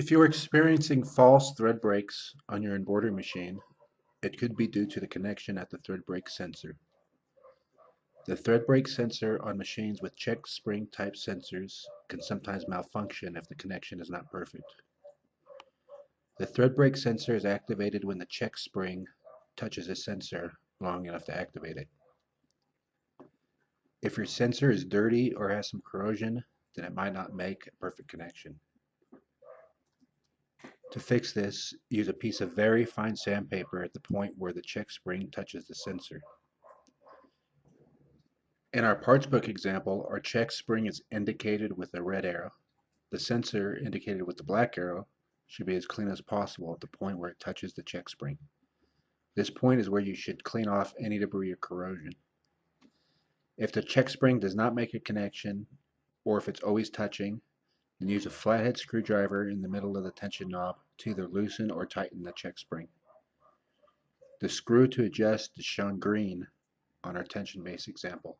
If you're experiencing false thread breaks on your embroidery machine, it could be due to the connection at the thread break sensor. The thread break sensor on machines with check spring type sensors can sometimes malfunction if the connection is not perfect. The thread break sensor is activated when the check spring touches a sensor long enough to activate it. If your sensor is dirty or has some corrosion, then it might not make a perfect connection. To fix this, use a piece of very fine sandpaper at the point where the check spring touches the sensor. In our parts book example, our check spring is indicated with a red arrow. The sensor, indicated with the black arrow, should be as clean as possible at the point where it touches the check spring. This point is where you should clean off any debris or corrosion. If the check spring does not make a connection, or if it's always touching, then use a flathead screwdriver in the middle of the tension knob to either loosen or tighten the check spring. The screw to adjust is shown green on our tension base example.